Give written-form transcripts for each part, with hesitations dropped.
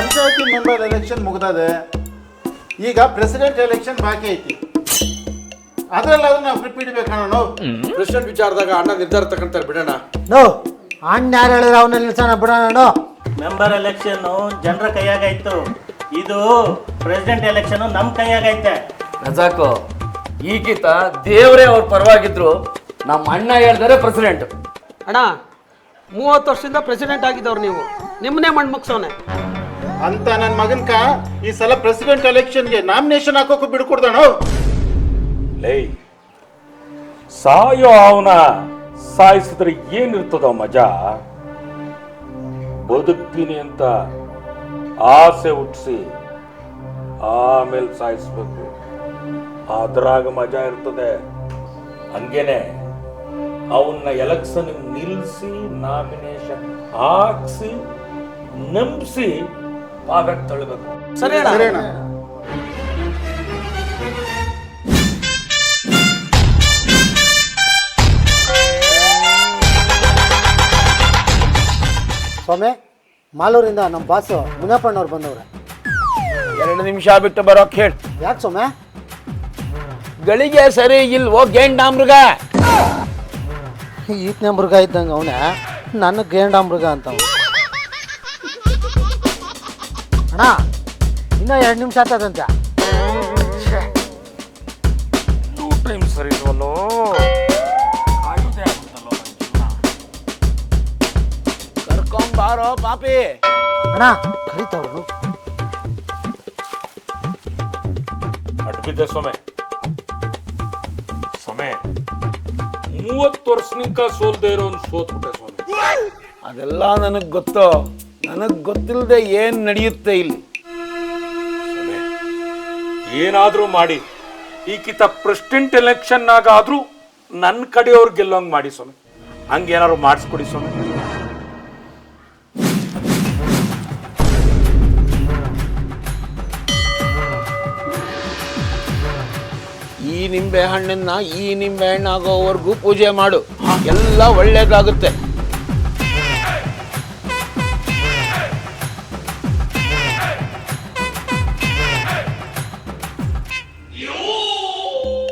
ಪಂಚಾಯತಿ member election ಮುಗ್ದದೆ, ಈಗ president election ಬಾಕಿ ಐತಿ. ಅದ್ರಲ್ಲಾದ್ರೂ ನಾವು ಗ್ರಿಪ್ ಇಡ್ಬೇಕಣ್ಣ. ನಾವು ಪ್ರೆಸಿಡೆಂಟ್ ವಿಚಾರದಾಗ ಅಣ್ಣ ನಿರ್ಧಾರ ತಗೊಂತಾರೆ ಬಿಡೋಣ. ನೋ ಅಣ್ಣ ಯಾರು ಹೇಳಿದ್ರೆ ಅವನ್ನ ನಿಲ್ಸೋಣ ಬಿಡೋಣ. ನೋ ಮೆಂಬರ್ ಎಲೆಕ್ಷನ್ ಜನರ ಕೈಯಾಗೈತು, ಇದು ಪ್ರೆಸಿಡೆಂಟ್ ಎಲೆಕ್ಷನ್ ನಮ್ಮ ಕೈಯಾಗೈತೆ. ರಜಾಕು ಈಗಿತ ದೇವರೇ ಅವ್ರ ಪರವಾಗಿದ್ರು ನಮ್ಮ ಅಣ್ಣ ಹೇಳ್ತಾರೆ ಪ್ರೆಸಿಡೆಂಟ್. ಅಣ್ಣ 30 ವರ್ಷದಿಂದ ಪ್ರೆಸಿಡೆಂಟ್ ಆಗಿದ್ದವ್ರು ನೀವು, ನಿಮ್ಮನ್ನೇ ಮಣ್ಣು ಮುಗ್ಸೋನೆ ಅಂತ ನನ್ನ ಮಗನ್ಕ ಈ ಸಲ ಪ್ರೆಸಿಡೆಂಟ್ ಎಲೆಕ್ಷನ್ಗೆ ನಾಮಿನೇಷನ್ ಹಾಕೋಕೆ ಬಿಡ್ಕೊಡ್ದಾಣ. ಲೈ ಸಾಯೋ ಅವನ ಸಾಯಿಸಿದ್ರೆ ಏನಿರ್ತದ ಮಜಾ? ಬದುಕ್ತೀನಿ ಅಂತ ಆಸೆ ಹುಟ್ಟಿಸಿ ಆಮೇಲೆ ಸಾಯಿಸ್ಬೇಕು, ಅದ್ರಾಗ ಮಜಾ ಇರ್ತದೆ. ಹಂಗೇನೆ ಅವನ್ನ ಎಲೆಕ್ಷನ್ ನಿಲ್ಲಿಸಿ ನಾಮಿನೇಷನ್ ಹಾಕ್ಸಿ ನಂಬಿಸಿ ಪಾಗಕ್ಕೆ ತಳ್ಳಬೇಕು. ಸರಿ ಅಣ್ಣ. ಸರಿ ಅಣ್ಣ. ಸ್ವಾಮಿ, ಮಾಲೂರಿಂದ ನಮ್ಮ ಬಾಸು ಮುನಿಯಪ್ಪಣ್ಣವ್ರು ಬಂದವ್ರೆ. 2 ನಿಮಿಷ ಬಿಟ್ಟು ಬರೋಕ್ ಹೇಳಿ. ಯಾಕೆ ಸ್ವಾಮಿ? ಗಳಿಗೆ ಸರಿ ಇಲ್ವೋ ಗೇಂಡಾಮೃಗ? ಈತನೇ ಮೃಗ ಇದ್ದಂಗೆ ಅವನೇ, ನನಗೆ ಗೇಂಡ ಮೃಗ ಅಂತ. ಅಣ್ಣ ಇನ್ನೂ 2 ನಿಮಿಷ ಆಗ್ತದಂತೆ. ಟೈಮ್ ಸರಿ ಇಲ್ವಲ್ಲೋ? ಕರ್ಕೊಂಬಾರೋ ಪಾಪಿ. ಅಣ್ಣ ಕರೀತಾವ್ರು. ಅಡ್ಬಿದ್ದೆ ಸೊಮೆ. 30 ವರ್ಷನಿಂಕ ಸೋಲ್ದೇ ಇರೋ ಸೋತ್ಬಿಟ್ಟೆ ಸ್ವಾಮಿ. ಅದೆಲ್ಲ ನನಗ್ ಗೊತ್ತು. ನನಗ್ ಗೊತ್ತಿಲ್ಲದೆ ಏನ್ ನಡೆಯುತ್ತೆ ಇಲ್ಲಿ. ಏನಾದ್ರೂ ಮಾಡಿ ಈಕಿತ ಪ್ರೆಸಿಡೆಂಟ್ ಎಲೆಕ್ಷನ್ ಆದ್ರೂ ನನ್ನ ಕಡೆಯವ್ರು ಗೆಲ್ಲೋಂಗ್ ಮಾಡಿ ಸ್ವಾಮಿ. ಹಂಗೇನಾದ್ರು ಮಾಡಿಸ್ಕೊಡಿ ಸ್ವಾಮಿ. ಈ ನಿಂಬೆ ಹಣ್ಣನ್ನ ಈ ನಿಂಬೆ ಹಣ್ಣಾಗೋವರೆಗೂ ಪೂಜೆ ಮಾಡು, ಎಲ್ಲ ಒಳ್ಳೇದಾಗುತ್ತೆ.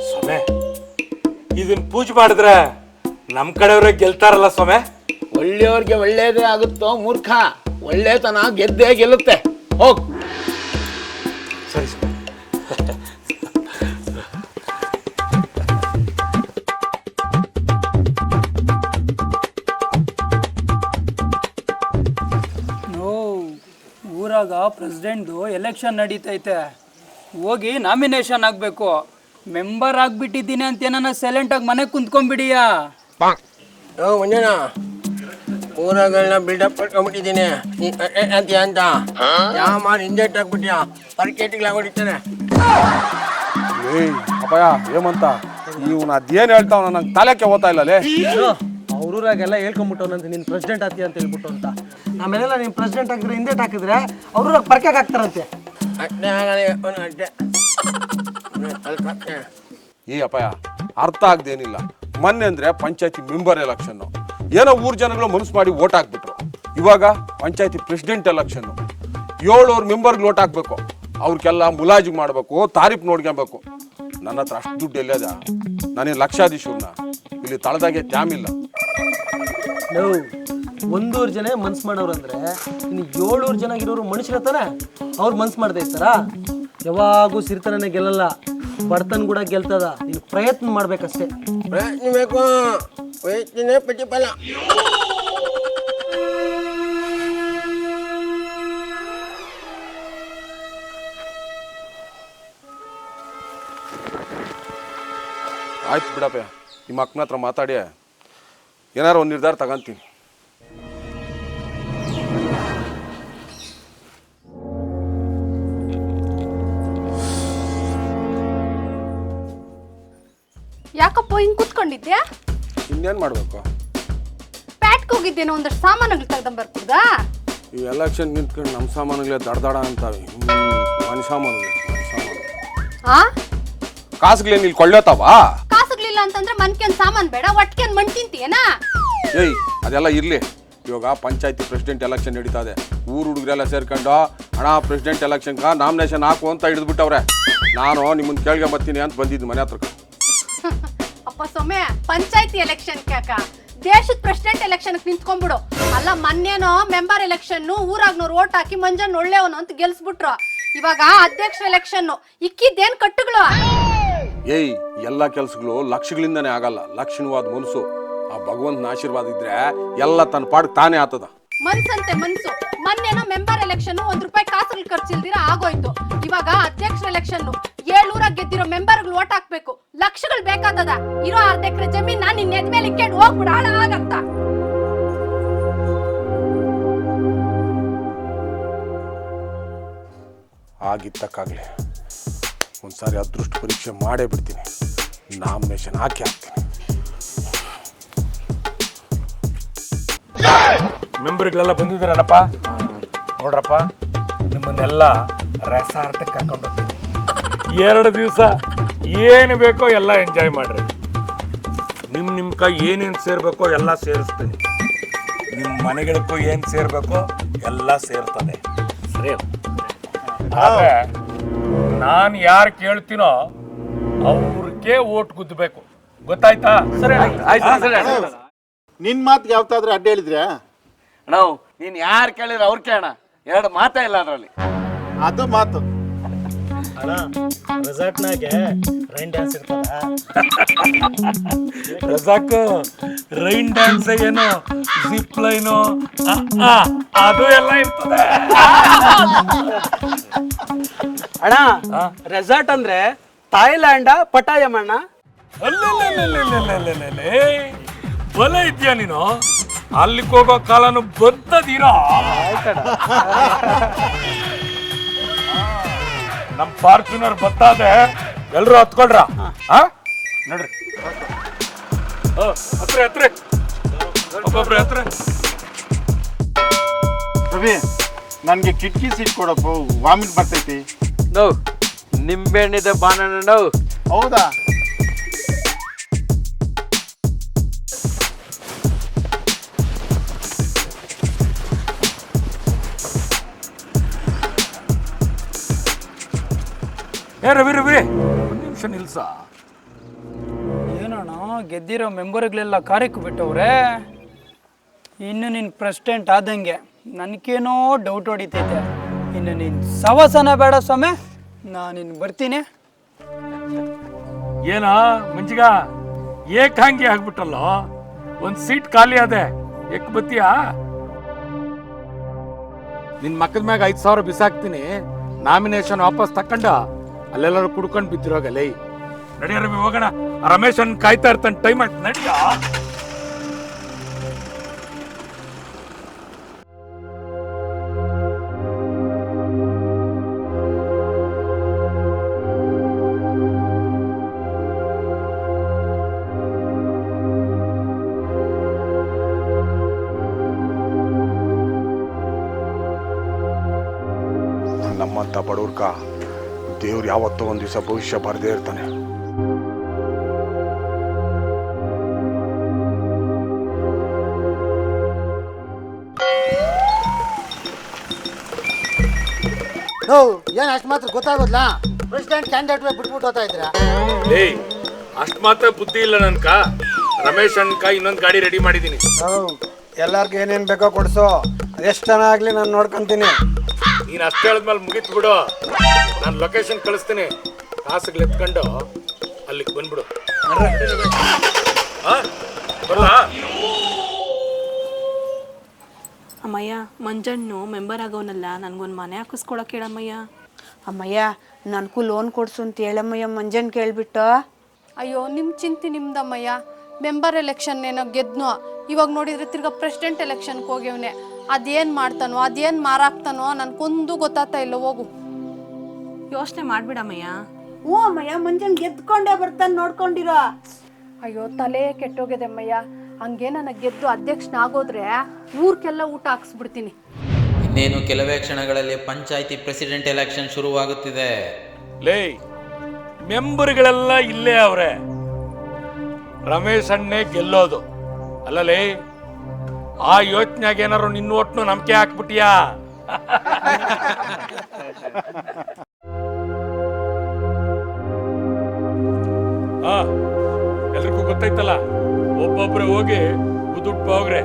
ಸ್ವಾಮಿ ಇದನ್ನ ಪೂಜೆ ಮಾಡಿದ್ರೆ ನಮ್ ಕಡೆಯವ್ರೆ ಗೆಲ್ತಾರಲ್ಲ ಸ್ವಾಮಿ. ಒಳ್ಳೆಯವ್ರಿಗೆ ಒಳ್ಳೇದೇ ಆಗುತ್ತೋ ಮೂರ್ಖ? ಒಳ್ಳೆತನ ಗೆದ್ದೇ ಗೆಲ್ಲುತ್ತೆ. ಹೋಗ್. ಸರಿ ಸ್ವಾಮಿ. ಊರಾಗ ಪ್ರೆಸಿಡೆಂಟ್ದು ಎಲೆಕ್ಷನ್ ನಡೀತೈತೆ, ಹೋಗಿ ನಾಮಿನೇಷನ್ ಆಗಬೇಕು. ಮೆಂಬರ್ ಆಗ್ಬಿಟ್ಟಿದ್ದೀನಿ ಅಂತ ಏನಾನ ಸೈಲೆಂಟಾಗಿ ಮನೆಗೆ ಕುಂತ್ಕೊಂಡ್ಬಿಡಿಯಾ? ಮುಂಜಾನ ಊರಾಗೆಲ್ಲ ಬಿಲ್ಡಪ್ ಮಾಡ್ಕೊಂಡ್ಬಿಟ್ಟಿದ್ದೀನಿ ಅಂತ ಯಾವ ಮಾಡಿ ಇಂಜೆಕ್ಟ್ ಹಾಕ್ಬಿಟ್ಯಾ ಪರ್ಕೆಟಿಗೆ ಹೊಡಿತಾನೆ. ಅಪ್ಪಯ್ಯ ಏಮಂತ ಇವನು ಅದೇನು ಹೇಳ್ತಾವ ನಂಗೆ ತಲೆಕ್ಕೆ ಓದ್ತಾ ಇಲ್ಲ. ಅವ್ರೂರಾಗೆಲ್ಲ ಹೇಳ್ಕೊಂಬಿಟ್ಟವನಂತ ನೀನು ಪ್ರೆಸಿಡೆಂಟ್ ಆಗ್ತೀಯ ಅಂತ ಹೇಳ್ಬಿಟ್ಟು ಅಂತ. ಆಮೇಲೆಲ್ಲ ನೀನು ಪ್ರೆಸಿಡೆಂಟ್ ಆಗಿದ್ರೆ ಇಂಜೆಕ್ಟ್ ಹಾಕಿದ್ರೆ ಅವ್ರೂರಾಗ ಪರ್ಕೆಗೆ ಹಾಕ್ತಾರಂತೆ. ಈ ಅಪ್ಪಯ್ಯ ಅರ್ಥ ಆಗದೇನಿಲ್ಲ. ಮೊನ್ನೆ ಅಂದ್ರೆ ಪಂಚಾಯತಿ ಮೆಂಬರ್ ಎಲೆಕ್ಷನ್, ಏನೋ ಊರ್ ಜನಗಳು ಮನಸ್ಸು ಮಾಡಿ ಓಟ್ ಹಾಕ್ಬಿಟ್ರು. ಇವಾಗ ಪಂಚಾಯತಿ ಪ್ರೆಸಿಡೆಂಟ್ ಎಲೆಕ್ಷನ್, 7 ಮೆಂಬರ್ಗೆ ಓಟ್ ಹಾಕ್ಬೇಕು. ಅವ್ರಿಗೆಲ್ಲ ಮುಲಾಜಿಗೆ ಮಾಡಬೇಕು, ತಾರೀಫ್ ನೋಡ್ಕೊಬೇಕು. ನನ್ನ ಹತ್ರ ಅಷ್ಟು ದುಡ್ಡು ಎಲ್ಲದ? ನಾನೇನು ಲಕ್ಷಾಧೀಶವ್ರನ್ನ? ಇಲ್ಲಿ ತಳದಾಗೆ ತ್ಯಾಮ್ ಇಲ್ಲ. ನಾವು 100 ಜನ ಮನ್ಸು ಮಾಡೋರು ಅಂದ್ರೆ ಇನ್ನು 700 ಜನ ಇರೋರು ಮನುಷ್ಯರ ತಾನೆ. ಅವ್ರು ಮನ್ಸು ಮಾಡ್ದೆ ಇರ್ತಾರ? ಯಾವಾಗೂ ಸಿರಿತನನೇ ಗೆಲ್ಲಲ್ಲ, ಬಡತನ ಕೂಡ ಗೆಲ್ತದ. ನೀನು ಪ್ರಯತ್ನ ಮಾಡ್ಬೇಕಷ್ಟೇ. ಪ್ರಯತ್ನ ಬೇಕು, ಪ್ರಯತ್ನನೇ ಪ್ರತಿಫಲ. ಆಯ್ತು ಬಿಡಪ್ಪ, ನಿಮ್ಮ ಅಕ್ಕನ ಹತ್ರ ಮಾತಾಡಿ ಏನಾರು ಒಂದು ನಿರ್ಧಾರ ತಗೊಂತೀನಿ. ಯಾಕಪ್ಪ ಹಿಂಗ್ ಕುತ್ಕೊಂಡಿದ್ಯಾ? ಇನ್ನೇನು ಮಾಡಬೇಕು? ಪ್ಯಾಟ್ಗೆ ಹೋಗಿದ್ದೇನೋ ಒಂದಷ್ಟು ಸಾಮಾನುಗಳು ತೆಗ್ದಂಬರ್ಕುದಾ? ಈ ಎಲೆಕ್ಷನ್ ನಿಂತ್ಕೊಂಡು ನಮ್ಮ ಸಾಮಾನುಗಳೇ ದಡ ಅಂತಾವೆ. ಮನೆ ಸಾಮಾನುಗಳು ಕಾಸುಗಳೇನು ಇಲ್ಲಿ ಕೊಳ್ಳೋತಾವ? ಕಾಸುಗಳಿಲ್ಲ ಅಂತಂದ್ರೆ ಮನ್ಕೆ ಒಂದ್ ಸಾಮಾನ್ ಬೇಡ, ಒಟ್ಟಿಗೆ ಒಂದ್ ಮಣ್ ತಿಂತೀಯನಾ? ಏಯ್ ಅದೆಲ್ಲ ಇರ್ಲಿ. ಇವಾಗ ಪಂಚಾಯತಿ ಪ್ರೆಸಿಡೆಂಟ್ ಎಲೆಕ್ಷನ್ ನಡೀತಾ ಇದೆ. ಊರು ಹುಡುಗರೆಲ್ಲ ಸೇರ್ಕೊಂಡು ಅಣ್ಣ ಪ್ರೆಸಿಡೆಂಟ್ ಎಲೆಕ್ಷನ್ಗ ನಾಮಿನೇಷನ್ ಹಾಕು ಅಂತ ಹಿಡಿದ್ಬಿಟ್ಟವ್ರೆ. ನಾನು ನಿಮ್ಮನ್ನ ಕೇಳ್ಕೊಂಬತ್ತೀನಿ ಅಂತ ಬಂದಿದ್ದು ಮನೆ ಹತ್ರ. ಅಪ್ಪ ಸೊಮ್ಮೆ ಪಂಚಾಯತಿ ಎಲೆಕ್ಷನ್ ಕ್ಯಾಕ ದೇಶದ ಪ್ರೆಸಿಡೆಂಟ್ ಎಲೆಕ್ಷನ್ ನಿಂತ್ಕೊಂಡ್ಬಿಡು. ಅಲ್ಲ ಮೊನ್ನೇನೋ ಮೆಂಬರ್ ಎಲೆಕ್ಷನ್ ಊರಾಗ್ನವ್ರು ಓಟ್ ಹಾಕಿ ಮಂಜನ್ ಒಳ್ಳೆಯವನು ಅಂತ ಗೆಲ್ಸ್ಬಿಟ್ರು. ಇವಾಗ ಅಧ್ಯಕ್ಷ ಎಲೆಕ್ಷನ್ ಇಕ್ಕಿದ್ದೇನ್ ಕಟ್ಟುಗಳು? ಏಯ್, ಎಲ್ಲ ಕೆಲಸಗಳು ಲಕ್ಷಗಳಿಂದನೇ ಆಗಲ್ಲ. ಲಕ್ಷಣವಾದ ಮನಸ್ಸು, ಆ ಭಗವಂತನ ಆಶೀರ್ವಾದ ಇದ್ರೆ ಎಲ್ಲ ತನ್ನ ಪಾಡಿಗೆ ತಾನೇ ಆತದ. ಮನ್ಸಂತೆ ಮನ್ಸು. ಮೊನ್ನೇನೋ ಮೆಂಬರ್ ಎಲೆಕ್ಷನ್ ₹1 ಕಾಸುಗಳು ಖರ್ಚಿಲ್ದಿರ ಆಗೋಯ್ತು. ಇವಾಗ ಅಧ್ಯಕ್ಷ ಎಲೆಕ್ಷನ್ 700 ಗೆದ್ದಿರೋ ಮೆಂಬರ್ಗಳು ಓಟ್ ಹಾಕ್ಬೇಕು. ಲಕ್ಷಗಳು ಬೇಕಾದದ. ಇರೋ 1/2 ಎಕರೆ ಜಮೀನ್ ನಿನ್ನ ಎದ್ ಮೇಲೆ ಇಕ್ಕೊಂಡು ಹೋಗ್ಬಿಡ ಹಾಳಾಗಂತ. ಆಗಿದ್ದಕ್ಕಾಗಲಿ ಒಂದ್ಸಾರಿ ಅದೃಷ್ಟ ಪರೀಕ್ಷೆ ಮಾಡೇ ಬಿಡ್ತೀನಿ. ನಾಮಿನೇಷನ್ ಹಾಕಿ ಹಾಕ್ತೀನಿ. ಮೆಂಬರ್ಗಳೆಲ್ಲ ಬಂದಿದ್ದಾರಲ್ಲಪ್ಪ, ನೋಡ್ರಪ್ಪ, ನಿಮ್ಮನ್ನೆಲ್ಲ ರೆಸಾರ್ಟ್ಗೆ ಕರ್ಕೊಂಡು ಹೋಗ್ತೀನಿ. 2 ದಿವಸ ಏನು ಬೇಕೋ ಎಲ್ಲ ಎಂಜಾಯ್ ಮಾಡ್ರಿ. ನಿಮ್ಮ ಕೈ ಏನೇನು ಸೇರ್ಬೇಕೋ ಎಲ್ಲ ಸೇರಿಸ್ತೀನಿ. ನಿಮ್ಮ ಮನೆಗಳಿಗೂ ಏನು ಸೇರ್ಬೇಕೋ ಎಲ್ಲ ಸೇರ್ತದೆ. ಸರಿ, ಆದರೆ ನಾನು ಯಾರು ಕೇಳ್ತೀನೋ ಅವ್ರಿಗೆ ಓಟ್ ಗುದ್ದಬೇಕು. ಗೊತ್ತಾಯ್ತಾ? ಸರಿ, ನಿನ್ ಮಾತಿಗೆ ಯಾವತ್ತಾದ್ರೂ ಅಡ್ಡ ಹೇಳಿದ್ರೆ ನಾವು ನೀನು ಯಾರು ಕೇಳಿದ್ರೆ ಅವ್ರು ಕೇಳೋಣ. 2 ಮಾತೇ ಇಲ್ಲ ಅದರಲ್ಲಿ. ಅದು ಮಾತು. ರೆಸಾರ್ಟ್ನಾಗೆ ರೈನ್ ಡ್ಯಾನ್ಸ್ ಇರ್ತದ. ರಜಾಕ್ ರೈನ್ ಡ್ಯಾನ್ಸ್ ಏನು ಜಿಪ್ ಲೈನು ಅದು ಎಲ್ಲ ಇರ್ತದೆ. ಅಣ್ಣ, ರೆಸಾರ್ಟ್ ಅಂದ್ರೆ ಥಾಯ್ಲ್ಯಾಂಡ ಪಟಾಯಮಣ್ಣ? ಅಲ್ಲೇ ಬಲ ಇದ್ಯಾ ನೀನು? ಅಲ್ಲಿಗೆ ಹೋಗೋ ಕಾಲನು ಬರ್ತದೀರಾ? ನಮ್ ಫಾರ್ಚುನರ್ ಬತ್ತದೆ, ಎಲ್ರು ಹತ್ಕೊಳ್ರ. ನೋಡ್ರಿ, ಹತ್ರ ಒಬ್ಬೊಬ್ರೆ ಹತ್ರ. ರವಿ, ನನ್ಗೆ ಕಿಟಕಿ ಸೀಟ್ ಕೊಡಪ್ಪ, ವಾಮಿಟ್ ಬರ್ತೈತಿ. ನೋವು ನಿಂಬೆಹಣ್ಣಿದೆ ಬಾನಣ್ಣ. ನೋವು ಹೌದಾ? ರವಿ ಒಂದು ನಿಮಿಷ ನಿಲ್ಸ. ಏನಣ್ಣ ಗೆದ್ದಿರೋ ಮೆಂಬರ್ಗಳೆಲ್ಲ ಕಾರ್ಯಕ್ಕೆ ಬಿಟ್ಟವ್ರೆ. ಇನ್ನು ನಿನ್ನ ಪ್ರೆಸಿಡೆಂಟ್ ಆದಂಗೆ ನನಗೇನೋ ಡೌಟ್ ಹೊಡಿತೈತೆ. ಇನ್ನು ನಿನ್ನ ಸವಸನ ಬೇಡ ಸ್ವಾಮಿ, ನಾನು ಬರ್ತೀನಿ. ಏನ ಮಂಜಿಗ ಏಕಾಂಗಿ ಆಗ್ಬಿಟ್ಟಲ್ಲ, ಒಂದ್ ಸೀಟ್ ಖಾಲಿ ಅದೆ, ಎಕ್ ಬತ್ತೀಯಾ? ನಿನ್ ಮಕ್ಕದ ಮ್ಯಾಗ 5,000 ಬಿಸಾಕ್ತೀನಿ. ನಾಮಿನೇಷನ್ ವಾಪಸ್ ತಕೊಂಡ ಅಲ್ಲೆಲ್ಲರೂ ಕುಡ್ಕೊಂಡು ಬಿದ್ದಿರೋಗಲ್ಲ. ನಡಿಯ ರವಿ, ಹೋಗೋಣ. ರಮೇಶ್ ಅನ್ ಕಾಯ್ತಾ ಇರ್ತಾನೆ, ಟೈಮ್ ಆಯ್ತು, ನಡಿಯ. ನಮ್ಮಂಥ ಬಡವ್ರಕ ದೇವ್ರು ಯಾವತ್ತೋ ಒಂದು ದಿವಸ ಭವಿಷ್ಯ ಬರದೇ ಇರ್ತಾನೆ. ಏನ್ ಅಷ್ಟು ಮಾತ್ರ ಗೊತ್ತಾಗೋದ್ಲಾ? ಪ್ರೆಸಿಡೆಂಟ್ ಕ್ಯಾಂಡಿಡೇಟ್ ಬಿಟ್ಬಿಟ್ಟು ಹೋಗ್ತಾ ಇದ್ರ? ಅಷ್ಟ್ ಮಾತ್ರ ಬುದ್ಧಿ ಇಲ್ಲ ನನ್ಕ. ರಮೇಶ್ ಅನ್ಕ ಇನ್ನೊಂದು ಗಾಡಿ ರೆಡಿ ಮಾಡಿದೀನಿ. ಎಲ್ಲಾರ್ಗು ಏನೇನ್ ಬೇಕೋ ಕೊಡ್ಸೋ, ಎಷ್ಟು ಜನ ಆಗ್ಲಿ ನಾನು ನೋಡ್ಕೊಂತೀನಿ. ನೀನ್ ಅಷ್ಟು ಹೇಳಿದ್ಮೇಲೆ ಮುಗಿತ್ ಬಿಡು. ನಾನು ಲೊಕೇಶನ್ ಕಳಿಸ್ತೀನಿ, ಕಾಸುಗಳು ಎತ್ಕೊಂಡು ಅಲ್ಲಿಗೆ ಬಂದ್ಬಿಡು. ಬರ್ಲಾ? ಅಮ್ಮಯ್ಯ, ಮಂಜಣ್ಣು ಮೆಂಬರ್ ಆಗೋನಲ್ಲ, ನನಗೊಂದು ಮನೆ ಹಾಕಿಸ್ಕೊಳಕ್ಕೆ ಹೇಳಮ್ಮಯ್ಯ. ಅಮ್ಮಯ್ಯ, ನನಗೂ ಲೋನ್ ಕೊಡ್ಸು ಅಂತ ಹೇಳಮ್ಮಯ್ಯ ಮಂಜನ್ ಕೇಳ್ಬಿಟ್ಟು. ಅಯ್ಯೋ, ನಿಮ್ಮ ಚಿಂತೆ ನಿಮ್ದಮ್ಮಯ್ಯ. ಮೆಂಬರ್ ಎಲೆಕ್ಷನ್ ಏನೋ ಗೆದ್ನೋ, ಇವಾಗ ನೋಡಿದ್ರೆ ತಿರ್ಗಾ ಪ್ರೆಸಿಡೆಂಟ್ ಎಲೆಕ್ಷನ್ಗೆ ಹೋಗ್ಯವನೆ. ಅದೇನು ಮಾಡ್ತಾನೋ, ಅದೇನು ಮಾರಾಕ್ತಾನೋ ನನಗೊಂದು ಗೊತ್ತಾಗ್ತಾ ಇಲ್ಲ. ಹೋಗು, ಯೋಚನೆ ಮಾಡ್ಬಿಡಮ್ಮಯ್ಯ. ಹ್ಞೂ ಅಮ್ಮಯ್ಯ, ಮಂಜನ್ ಗೆದ್ಕೊಂಡೇ ಬರ್ತಾನೆ, ನೋಡ್ಕೊಂಡಿರೋ. ಅಯ್ಯೋ, ತಲೆ ಕೆಟ್ಟೋಗಿದೆ ಅಮ್ಮಯ್ಯ. ಹಂಗೆ ನನಗೆ ಗೆದ್ದು ಅಧ್ಯಕ್ಷನಾಗೋದ್ರೆ ಊರ್ಕೆಲ್ಲ ಊಟ ಹಾಕ್ಸ್ಬಿಡ್ತೀನಿ. ಇನ್ನೇನು ಕೆಲವೇ ಕ್ಷಣಗಳಲ್ಲಿ ಪಂಚಾಯಿತಿ ಪ್ರೆಸಿಡೆಂಟ್ ಎಲೆಕ್ಷನ್ ಶುರುವಾಗುತ್ತಿದೆ. ಲೇ, ಮೆಂಬರ್ಗಳೆಲ್ಲ ಇಲ್ಲೇ ಅವ್ರೆ. ರಮೇಶ್ ಅಣ್ಣೆ ಗೆಲ್ಲೋದು ಅಲ್ಲಲೇ. ಆ ಯೋಚನೆಗೆ ಏನಾರು ನಿನ್ನ ಒಟ್ಟು ನಂಬಿಕೆ ಹಾಕ್ಬಿಟ್ಟಿಯಾ? ಹಾ ಎಲ್ರಿಗೂ ಗೊತ್ತಾಯ್ತಲ್ಲ, ಒಬ್ಬೊಬ್ರೆ ಹೋಗಿ ದುಡ್ಡು ಹೋಗ್ರೆ.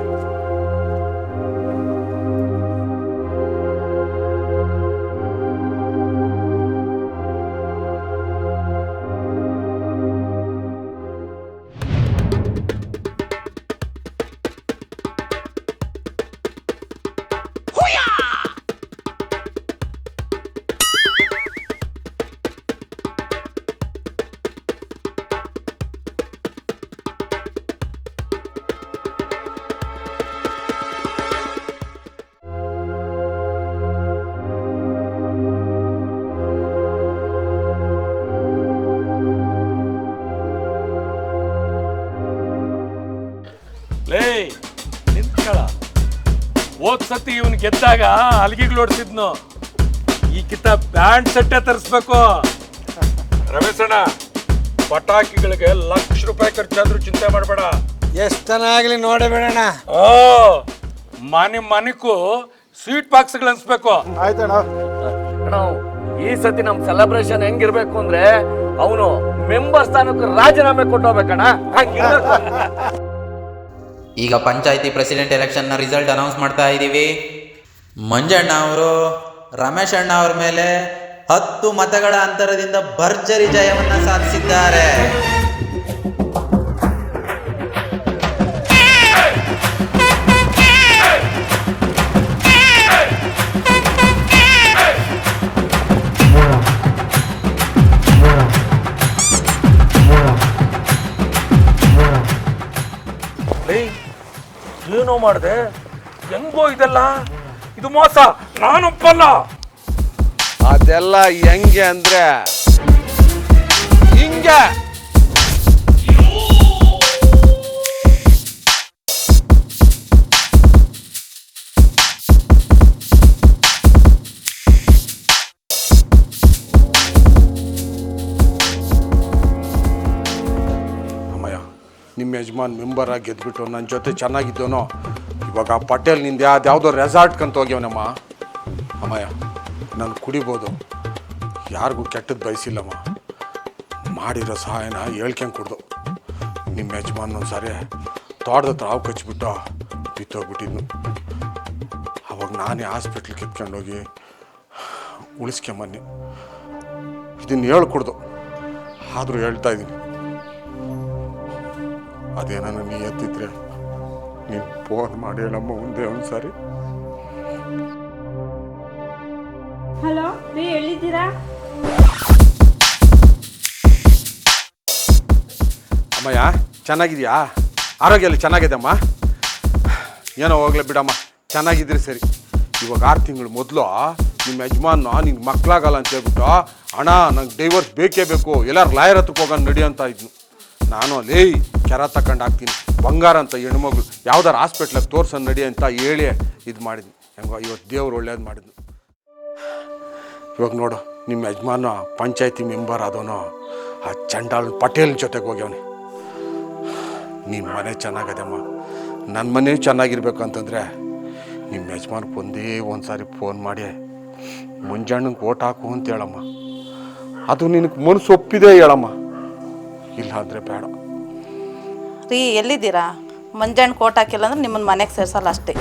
ಲೇ ನಿಂತ್ಕಳ, ಹೋದ್ ಸತಿ ಇವನ್ ಗೆದ್ದಾಗ ಅಲ್ಗಿಗಳು ಹೊಡ್ಸಿದ್ನು, ಈ ಕಿತ್ತ ಬ್ಯಾಂಡ್ ಸೆಟ್ಟೆ ತರಿಸ್ಬೇಕು. ರಮೇಶಣ್ಣ, ಪಟಾಕಿಗಳಿಗೆ ₹1,00,000 ಖರ್ಚಾದ್ರೂ ಚಿಂತೆ ಮಾಡಬೇಡ. ಎಷ್ಟನಾಗ್ಲಿ ನೋಡೇ ಬಿಡೋಣ. ಮನಿಕ್ಕೂ ಸ್ವೀಟ್ ಬಾಕ್ಸ್ಗಳು ಅನ್ಸ್ಬೇಕು. ಆಯ್ತಣ್ಣ. ಈ ಸತಿ ನಮ್ ಸೆಲೆಬ್ರೇಷನ್ ಹೆಂಗಿರ್ಬೇಕು ಅಂದ್ರೆ ಅವನು ಮೆಂಬರ್ ಸ್ಥಾನಕ್ಕೆ ರಾಜೀನಾಮೆ ಕೊಟ್ಟೋಗ್ಬೇಕಣ್ಣ. ಈಗ ಪಂಚಾಯತಿ ಪ್ರೆಸಿಡೆಂಟ್ ಎಲೆಕ್ಷನ್ನ ರಿಸಲ್ಟ್ ಅನೌನ್ಸ್ ಮಾಡ್ತಾ ಇದ್ದೀವಿ. ಮಂಜಣ್ಣ ಅವರು ರಮೇಶ್ ಅಣ್ಣ ಅವ್ರ ಮೇಲೆ 10 ಮತಗಳ ಅಂತರದಿಂದ ಭರ್ಜರಿ ಜಯವನ್ನು ಸಾಧಿಸಿದ್ದಾರೆ. ಏನೋ ಮಾಡಿದೆ, ಹೆಂಗೋ ಇದೆಲ್ಲ, ಇದು ಮೋಸ, ನಾನೊಪ್ಪಲ್ಲ. ಅದೆಲ್ಲ ಹೆಂಗೆ ಅಂದ್ರೆ ಹಿಂಗೆ. ಅಮ್ಮಯ್ಯ, ನಿಮ್ಮ ಯಜಮಾನ್ ಮೆಂಬರ್ ಆಗಿ ಗೆದ್ಬಿಟ್ಟು ನನ್ನ ಜೊತೆ ಚೆನ್ನಾಗಿದ್ದವನೋ ಇವಾಗ ಪಟೇಲ್ ನಿಂದ ಅದ್ಯಾವುದೋ ರೆಸಾರ್ಟ್ ಕಂತ ಹೋಗ್ಯವನಮ್ಮ. ಅಮ್ಮಯ್ಯ, ನಾನು ಕುಡಿಬೋದು, ಯಾರಿಗೂ ಕೆಟ್ಟದ್ದು ಬಯಸಿಲ್ಲಮ್ಮ. ಮಾಡಿರೋ ಸಹಾಯನ ಹೇಳ್ಕೊಂಡು ಕುಡ್ದು ನಿಮ್ಮ ಯಜಮಾನ್ ಒಂದ್ಸಾರಿ ತೋಟದ ಹತ್ರ ಹಾವು ಕಚ್ಚಿಬಿಟ್ಟು ಬಿತ್ತೋಗ್ಬಿಟ್ಟಿದ್ನು. ಅವಾಗ ನಾನೇ ಹಾಸ್ಪಿಟ್ಲಿಗೆ ಎತ್ಕೊಂಡೋಗಿ ಉಳಿಸ್ಕೊಂಬನ್ನಿ. ಇದನ್ನು ಹೇಳ್ಕೊಡ್ದು, ಆದರೂ ಹೇಳ್ತಾ ಇದ್ದೀನಿ. ಅದೇನ ನೀ ಎತ್ತಿದ್ರೆ ನೀನು ಫೋನ್ ಮಾಡಿ ಹೇಳಮ್ಮ ಒಂದೇ ಒಂದ್ಸಾರಿ. ಹಲೋ ರೀ, ಹೇಳಿದ್ದೀರಾ? ಅಮ್ಮಯ್ಯ, ಚೆನ್ನಾಗಿದೆಯಾ? ಆರೋಗ್ಯ ಎಲ್ಲ ಚೆನ್ನಾಗಿದೆ ಅಮ್ಮ? ಏನೋ ಹೋಗ್ಲೇ ಬಿಡಮ್ಮ, ಚೆನ್ನಾಗಿದ್ರಿ ಸರಿ. ಇವಾಗ 6 ತಿಂಗಳು ಮೊದಲು ನಿಮ್ಮ ಯಜಮಾನ ನಿನ್ಗೆ ಮಕ್ಕಳಾಗಲ್ಲ ಅಂತ ಹೇಳ್ಬಿಟ್ಟು, ಅಣ್ಣ ನಂಗೆ ಡೈವರ್ಸ್ ಬೇಕೇ ಬೇಕು, ಎಲ್ಲರೂ ಲಾಯರ್ ಹತ್ರಕ್ಕೆ ಹೋಗೋಣ ನಡಿ ಅಂತ ಇದ್ನು. ನಾನು ಅಲ್ಲಿ ಕೆರ ತಗೊಂಡು ಹಾಕ್ತೀನಿ, ಬಂಗಾರ ಅಂತ ಹೆಣ್ಮಗಳು ಯಾವ್ದಾರು ಹಾಸ್ಪಿಟ್ಲಿಗೆ ತೋರ್ಸೋಣ ನಡಿ ಅಂತ ಹೇಳಿ ಇದು ಮಾಡಿದ್ನಿ. ಹೆಂಗೋ ಇವತ್ತು ದೇವ್ರು ಒಳ್ಳೇದು ಮಾಡಿದ್ನು. ಇವಾಗ ನೋಡು, ನಿಮ್ಮ ಯಜಮಾನ ಪಂಚಾಯತಿ ಮೆಂಬರ್ ಆದವನು ಆ ಚಂಡಾಲ್ ಪಟೇಲ್ ಜೊತೆಗೆ ಹೋಗ್ಯವನೆ. ನಿಮ್ಮ ಮನೆ ಚೆನ್ನಾಗದಮ್ಮ, ನನ್ನ ಮನೆ ಚೆನ್ನಾಗಿರ್ಬೇಕು ಅಂತಂದರೆ ನಿಮ್ಮ ಯಜಮಾನಕ್ಕೆ ಒಂದೇ ಒಂದು ಸಾರಿ ಫೋನ್ ಮಾಡಿ ಮುಂಜಾನೆಗೆ ಓಟ್ ಹಾಕು ಅಂತ ಹೇಳಮ್ಮ. ಅದು ನಿನಗೆ ಮನಸ್ಸು ಒಪ್ಪಿದೆ ಹೇಳಮ್ಮ, ಇಲ್ಲ ಅಂದರೆ ಬೇಡ. ರೀ, ಎಲ್ಲಿದ್ದೀರಾ? ಮಂಜಣ್ಣ ಕೋಟ್ ಹಾಕಿಲ್ಲ ಅಂದ್ರೆ ನಿಮ್ಮನ್ನ ಮನೆಗೆ ಸೇರ್ಸಲ್ಲ ಅಷ್ಟೇ.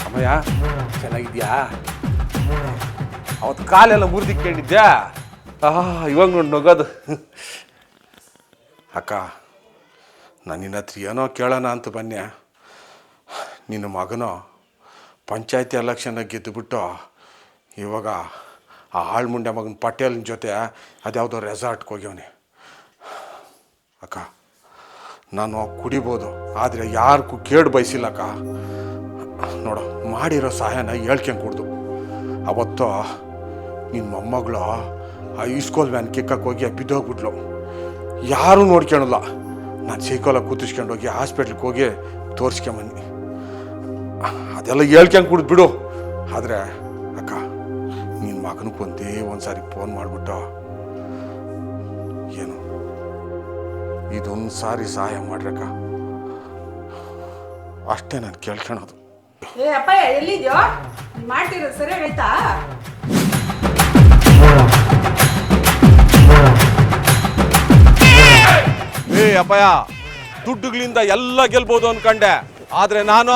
ಅಮ್ಮಯ್ಯ, ಚೆನ್ನಾಗಿದ್ಯಾ? ಅವತ್ತು ಕಾಲೆಲ್ಲ ಮುರಿದಿಕ್ಕೊಂಡಿದ್ಯಾ? ಇವಾಗ ನೋಡಿ ನಗೋದು. ಅಕ್ಕ, ನಾನು ನಿನ್ನ ಹತ್ರ ಏನೋ ಕೇಳೋಣ ಅಂತ ಬನ್ನಿ. ನಿನ್ನ ಮಗನೋ ಪಂಚಾಯತಿ ಎಲೆಕ್ಷನ್ನಾಗ ಗೆದ್ದುಬಿಟ್ಟು ಇವಾಗ ಆ ಆಳ್ಮುಂಡೆ ಮಗನ ಪಟೇಲ್ನ ಜೊತೆ ಅದ್ಯಾವುದೋ ರೆಸಾರ್ಟ್ಗೆ ಹೋಗ್ಯವನೆ. ಅಕ್ಕ, ನಾನು ಕುಡಿಬೋದು, ಆದರೆ ಯಾರಿಗೂ ಕೇಡು ಬಯಸಿಲ್ಲಕ್ಕ. ನೋಡು, ಮಾಡಿರೋ ಸಹಾಯನ ಹೇಳ್ಕೊಂಡು ಕುಡ್ದು. ಅವತ್ತು ನಿನ್ನ ಮೊಮ್ಮಗಳು ಆ ಈಸ್ಕೋಲ್ ವ್ಯಾನ್ ಕಿಕ್ಕಕ್ಕೆ ಹೋಗಿ ಬಿದ್ದೋಗ್ಬಿಟ್ಲು. ಯಾರೂ ನೋಡ್ಕೊಳಲ್ಲ. ನಾನು ಸೈಕಲಾಗಿ ಕೂತಿಸ್ಕೊಂಡು ಹೋಗಿ ಹಾಸ್ಪಿಟ್ಲಿಗೆ ಹೋಗಿ ತೋರಿಸ್ಕೊಂಬನ್ನಿ. ಅದೆಲ್ಲ ಹೇಳ್ಕೊಂಡು ಕುಡಿದು ಬಿಡು. ಆದರೆ ಅಕ್ಕ, ನಿನ್ನ ಮಗನಿಗೆ ಒಂದೇ ಒಂದು ಸಾರಿ ಫೋನ್ ಮಾಡಿಬಿಟ್ಟು ಇದೊಂದು ಸಾರಿ ಸಹಾಯ ಮಾಡ್ರಕ್ಕ, ಅಷ್ಟೇ ನಾನು ಕೇಳ್ಕೊಳೋದು. ಏ ಅಪ್ಪ ಎಲ್ಲಿದ್ಯೋ ಮಾಡ್ತಿರೋದು ಸರಿಯಾಗೈತಾ? ಏ ಅಪ್ಪಯ್ಯ, ದುಡ್ಡುಗಳಿಂದ ಎಲ್ಲ ಗೆಲ್ಬೋದು ಅನ್ಕಂಡೆ, ಆದ್ರೆ ನಾನು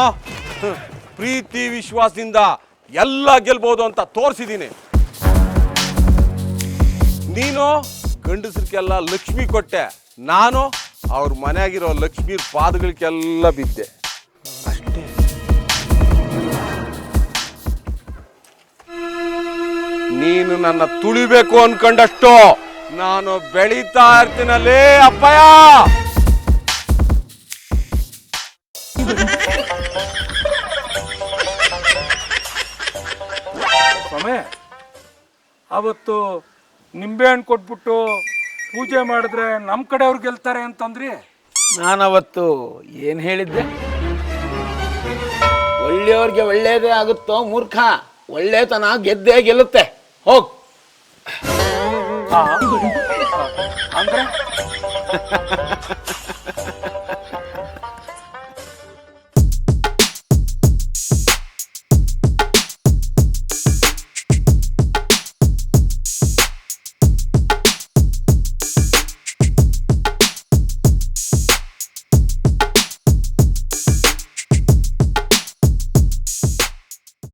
ಪ್ರೀತಿ ವಿಶ್ವಾಸದಿಂದ ಎಲ್ಲ ಗೆಲ್ಬೋದು ಅಂತ ತೋರಿಸಿದ್ದೀನಿ. ನೀನು ಗಂಡಸರಿಗೆಲ್ಲ ಲಕ್ಷ್ಮಿ ಕೊಟ್ಟೆ, ನಾನು ಅವ್ರ ಮನೆಯಾಗಿರೋ ಲಕ್ಷ್ಮೀ ಪಾದಗಳಿಗೆಲ್ಲ ಬಿದ್ದೆ ಅಷ್ಟೇ. ನೀನು ನನ್ನ ತುಳಿಬೇಕು ಅನ್ಕೊಂಡಷ್ಟು ನಾನು ಬೆಳೀತಾ ಇರ್ತೀನಲ್ಲೇ ಅಪ್ಪಯ್ಯ. ಸ್ವಾಮಿ, ಅವತ್ತು ನಿಂಬೆಹಣ್ಣು ಕೊಟ್ಬಿಟ್ಟು ಪೂಜೆ ಮಾಡಿದ್ರೆ ನಮ್ಮ ಕಡೆಯವ್ರು ಗೆಲ್ತಾರೆ ಅಂತಂದ್ರಿ. ನಾನವತ್ತು ಏನು ಹೇಳಿದ್ದೆ? ಒಳ್ಳೆಯವ್ರಿಗೆ ಒಳ್ಳೇದೇ ಆಗುತ್ತೋ ಮೂರ್ಖ, ಒಳ್ಳೆತನ ಗೆದ್ದೇ ಗೆಲ್ಲುತ್ತೆ. ಹೋಗ್. ಅಂದ್ರೆ